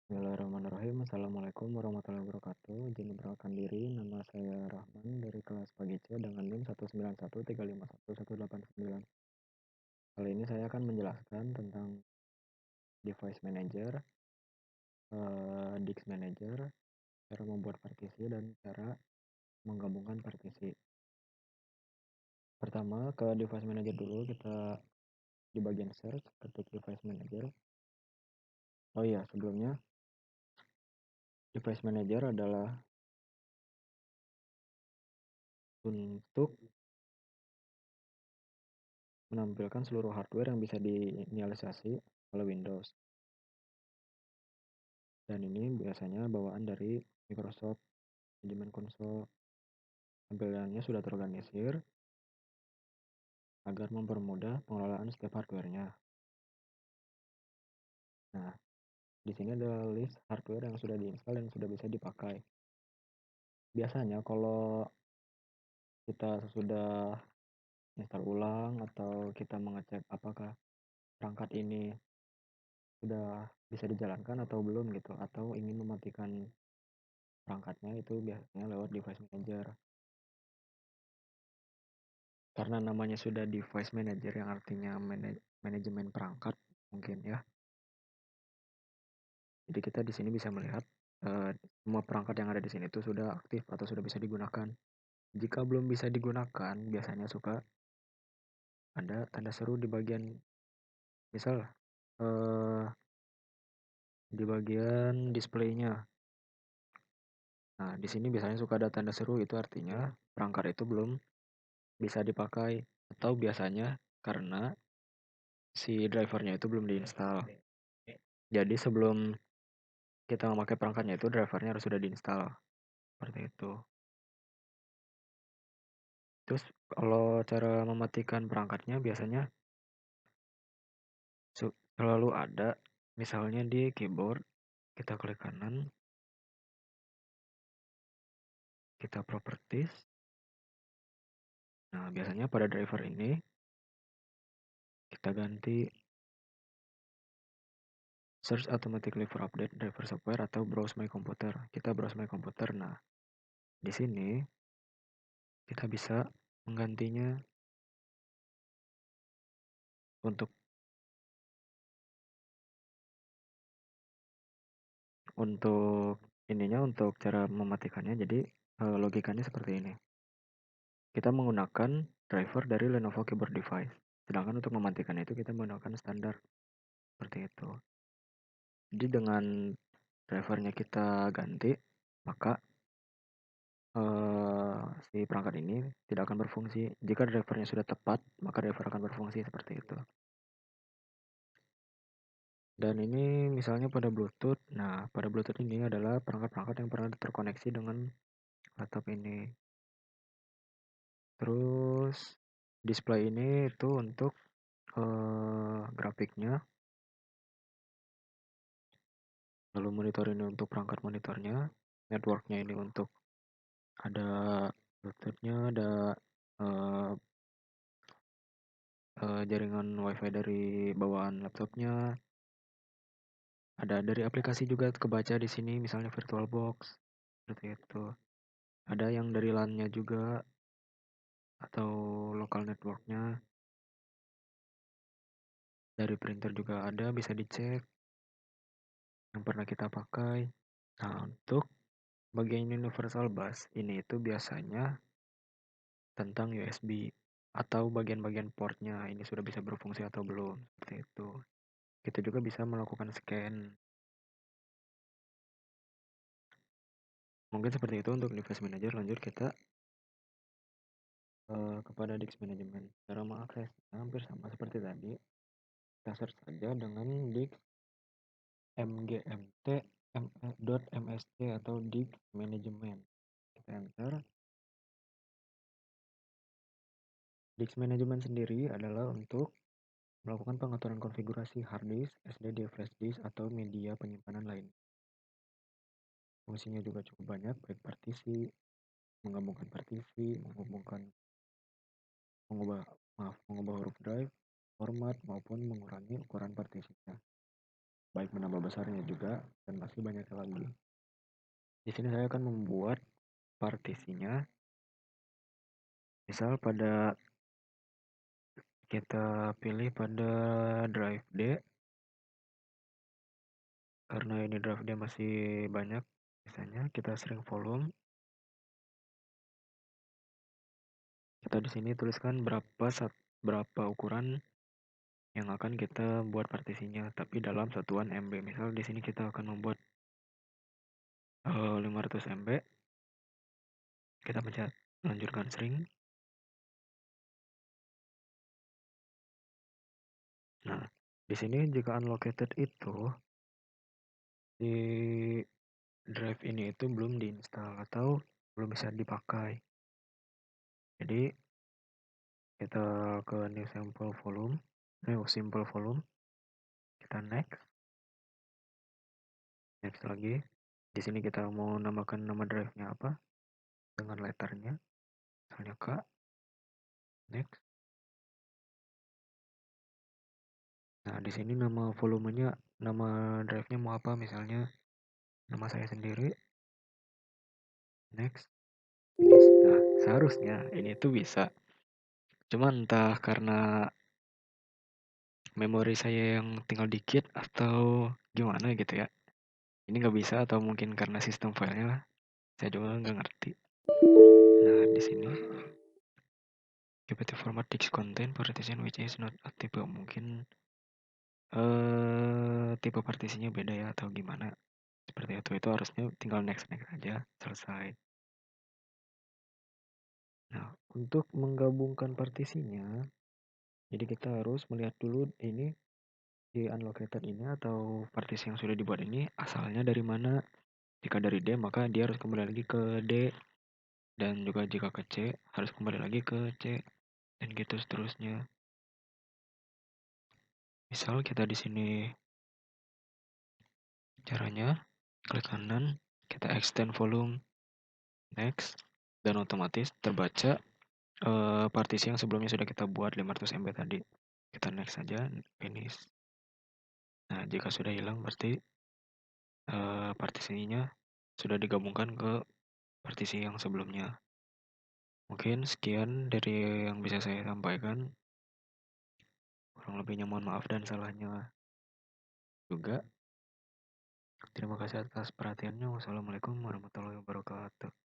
Bismillahirrahmanirrahim. Assalamualaikum warahmatullahi wabarakatuh. Izin memperkenalkan diri, nama saya Rahman dari kelas pagi C dengan NIM 191351189. Kali ini saya akan menjelaskan tentang device manager, disk manager, cara membuat partisi dan cara menggabungkan partisi. Pertama ke device manager dulu, kita di bagian search ketik device manager. Oh iya, sebelumnya device manager adalah untuk menampilkan seluruh hardware yang bisa diinisialisasi oleh Windows. Dan ini biasanya bawaan dari Microsoft Management Console. Tampilannya sudah terorganisir agar mempermudah pengelolaan setiap hardware-nya. Nah, di sini adalah list hardware yang sudah diinstal dan sudah bisa dipakai. Biasanya kalau kita sudah install ulang atau kita mengecek apakah perangkat ini sudah bisa dijalankan atau belum gitu, atau ingin mematikan perangkatnya, itu biasanya lewat device manager. Karena namanya sudah device manager yang artinya manajemen perangkat mungkin ya. Jadi kita di sini bisa melihat semua perangkat yang ada di sini itu sudah aktif atau sudah bisa digunakan. Jika belum bisa digunakan, biasanya suka ada tanda seru di bagian misal di bagian displaynya. Nah, di sini biasanya suka ada tanda seru, itu artinya perangkat itu belum bisa dipakai, atau biasanya karena si drivernya itu belum diinstal. Jadi sebelum kita memakai perangkatnya itu drivernya harus sudah diinstal. Seperti itu. Terus kalau cara mematikan perangkatnya biasanya selalu ada, misalnya di keyboard, kita klik kanan, kita properties. Nah, biasanya pada driver ini kita ganti search automatically for update driver software atau browse my computer. Kita browse my computer. Nah, di sini kita bisa menggantinya untuk untuk cara mematikannya. Jadi logikanya seperti ini. Kita menggunakan driver dari Lenovo keyboard device. Sedangkan untuk mematikan itu kita menggunakan standar seperti itu. Jadi dengan drivernya kita ganti, maka si perangkat ini tidak akan berfungsi. Jika drivernya sudah tepat, maka driver akan berfungsi seperti itu. Dan ini misalnya pada Bluetooth. Nah, pada Bluetooth ini adalah perangkat-perangkat yang pernah terkoneksi dengan laptop ini. Terus display ini itu untuk grafiknya. Lalu monitor ini untuk perangkat monitornya. Networknya ini untuk ada Bluetooth-nya, ada jaringan WiFi dari bawaan laptopnya. Ada dari aplikasi juga kebaca di sini, misalnya VirtualBox seperti itu. Ada yang dari LAN-nya juga atau local networknya. Dari printer juga ada, bisa dicek yang pernah kita pakai. Nah, untuk bagian universal bus ini itu biasanya tentang USB atau bagian-bagian portnya ini sudah bisa berfungsi atau belum, seperti itu. Kita juga bisa melakukan scan. Mungkin seperti itu untuk device manager. Lanjut kita kepada disk management. Cara mengaksesnya hampir sama seperti tadi. Kita search saja dengan disk mgmt.msc atau disk management. Kita enter. Disk management sendiri adalah untuk melakukan pengaturan konfigurasi hard disk, SSD, flash disk, atau media penyimpanan lain. Fungsinya juga cukup banyak, baik partisi, menggabungkan partisi, mengubah huruf drive, format, maupun mengurangi ukuran partisinya. baik menambah besarnya juga dan pasti banyaknya lagi. Di sini saya akan membuat partisinya. Misal kita pilih pada drive D, karena ini drive D masih banyak, misalnya kita sering volume. Kita di sini tuliskan berapa ukuran yang akan kita buat partisinya, tapi dalam satuan MB. Misal di sini kita akan membuat 500 MB. Kita pencet lanjutkan string. Nah, di sini jika unlocated itu di drive ini itu belum diinstal atau belum bisa dipakai. Jadi kita ke new simple volume, kita next lagi. Di sini kita mau namakan nama drive-nya apa dengan letternya, misalnya K. Next. Nah, di sini nama volumenya, nama drive-nya mau apa, misalnya nama saya sendiri. Next. Finish. Nah, seharusnya ini tuh bisa. Cuma entah karena memori saya yang tinggal dikit atau gimana gitu ya. Ini nggak bisa atau mungkin karena sistem filenya lah. Saya juga nggak ngerti. Nah, di sini GPT format text content partition which is not a type, mungkin tipe partisinya beda ya atau gimana. Seperti itu harusnya tinggal next aja, selesai. Nah, untuk menggabungkan partisinya, jadi kita harus melihat dulu ini di unlocated ini atau partisi yang sudah dibuat ini asalnya dari mana. Jika dari D, maka dia harus kembali lagi ke D, dan juga jika ke C harus kembali lagi ke C, dan gitu seterusnya. Misal kita di sini caranya klik kanan, kita extend volume, next, dan otomatis terbaca partisi yang sebelumnya sudah kita buat 500 MB tadi. Kita next saja, finish. Nah, jika sudah hilang berarti partisinya sudah digabungkan ke partisi yang sebelumnya. Mungkin sekian dari yang bisa saya sampaikan. Kurang lebihnya mohon maaf dan salahnya juga. Terima kasih atas perhatiannya. Wassalamualaikum warahmatullahi wabarakatuh.